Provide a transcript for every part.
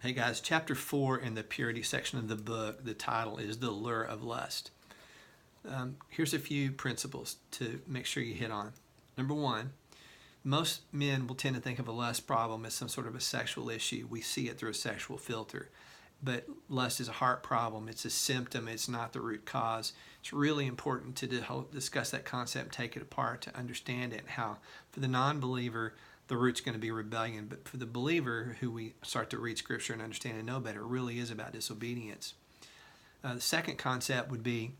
Hey guys, chapter 4 in the purity section of the book, the title is The Lure of Lust. Here's a few principles to make sure you hit on. Number one, most men will tend to think of a lust problem as some sort of a sexual issue. We see it through a sexual filter. But lust is a heart problem. It's a symptom. It's not the root cause. It's really important to discuss that concept, take it apart to understand it, and how for the non-believer, the root's going to be rebellion. But for the believer, who we start to read Scripture and understand and know better, it really is about disobedience. The second concept would be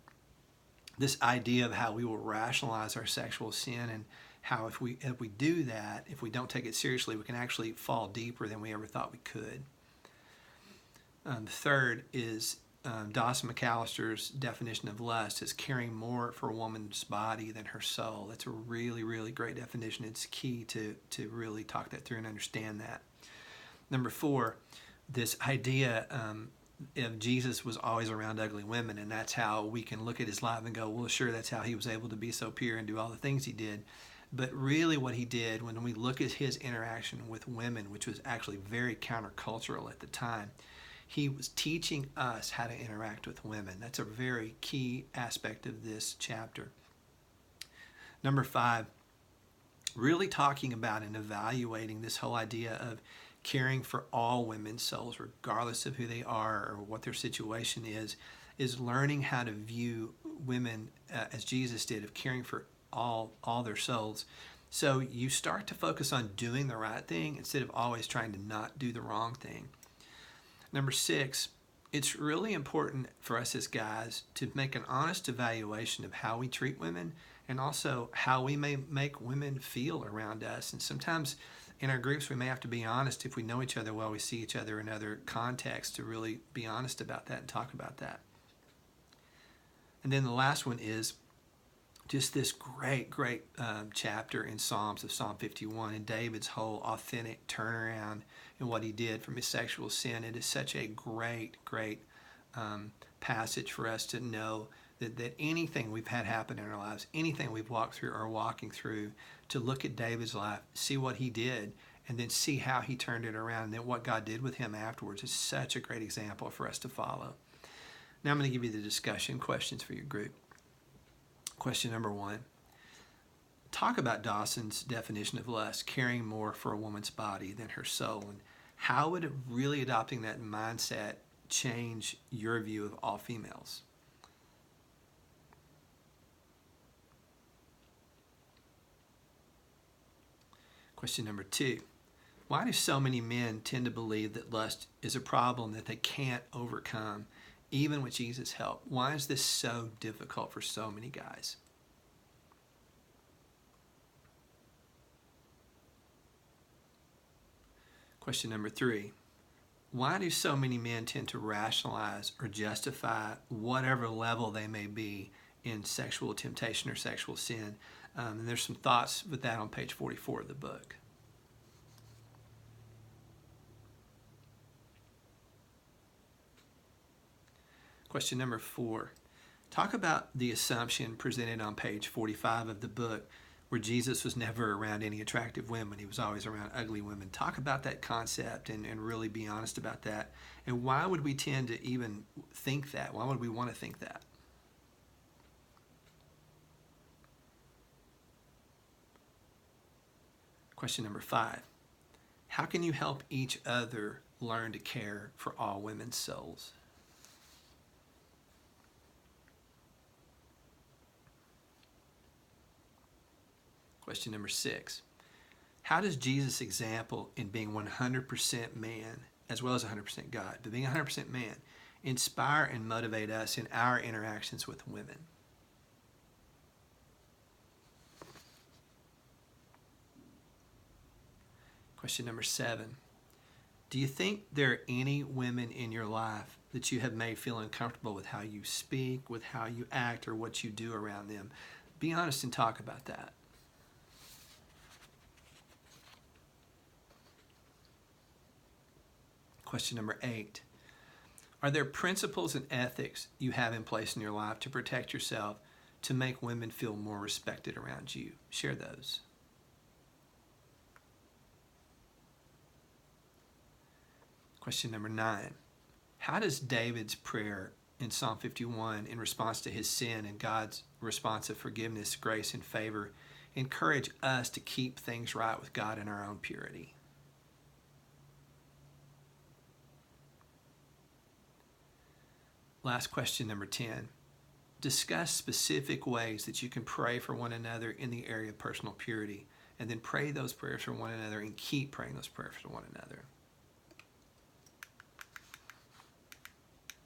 this idea of how we will rationalize our sexual sin, and how if we do that, if we don't take it seriously, we can actually fall deeper than we ever thought we could. The third is Dawson McAllister's definition of lust as caring more for a woman's body than her soul. That's a really, really great definition. It's key to really talk that through and understand that. Number four, this idea of Jesus was always around ugly women, and that's how we can look at his life and go, well, sure, that's how he was able to be so pure and do all the things he did. But really what he did, when we look at his interaction with women, which was actually very countercultural at the time, he was teaching us how to interact with women. That's a very key aspect of this chapter. Number five, really talking about and evaluating this whole idea of caring for all women's souls, regardless of who they are or what their situation is learning how to view women as Jesus did, of caring for all their souls. So you start to focus on doing the right thing instead of always trying to not do the wrong thing. Number six, it's really important for us as guys to make an honest evaluation of how we treat women and also how we may make women feel around us. And sometimes in our groups we may have to be honest. If we know each other well, we see each other in other contexts, to really be honest about that and talk about that. And then the last one is just this great chapter in Psalms of Psalm 51 and David's whole authentic turnaround and what he did from his sexual sin. It is such a great passage for us to know that anything we've had happen in our lives, anything we've walked through or walking through, to look at David's life, see what he did, and then see how he turned it around, and then what God did with him afterwards is such a great example for us to follow. Now I'm going to give you the discussion questions for your group. Question number one, talk about Dawson's definition of lust, caring more for a woman's body than her soul, and how would really adopting that mindset change your view of all females? Question number two, why do so many men tend to believe that lust is a problem that they can't overcome, even with Jesus' help? Why is this so difficult for so many guys? Question number three, why do so many men tend to rationalize or justify whatever level they may be in sexual temptation or sexual sin? And there's some thoughts with that on page 44 of the book. Question number four, talk about the assumption presented on page 45 of the book where Jesus was never around any attractive women. He was always around ugly women. Talk about that concept and really be honest about that. And why would we tend to even think that? Why would we want to think that? Question number five, how can you help each other learn to care for all women's souls? Question number six, how does Jesus' example in being 100% man as well as 100% God, but being 100% man, inspire and motivate us in our interactions with women? Question number seven, do you think there are any women in your life that you have made feel uncomfortable with how you speak, with how you act, or what you do around them? Be honest and talk about that. Question number eight, are there principles and ethics you have in place in your life to protect yourself, to make women feel more respected around you? Share those. Question number 9. How does David's prayer in Psalm 51 in response to his sin and God's response of forgiveness, grace, and favor encourage us to keep things right with God in our own purity? Last question, number 10. Discuss specific ways that you can pray for one another in the area of personal purity, and then pray those prayers for one another and keep praying those prayers for one another.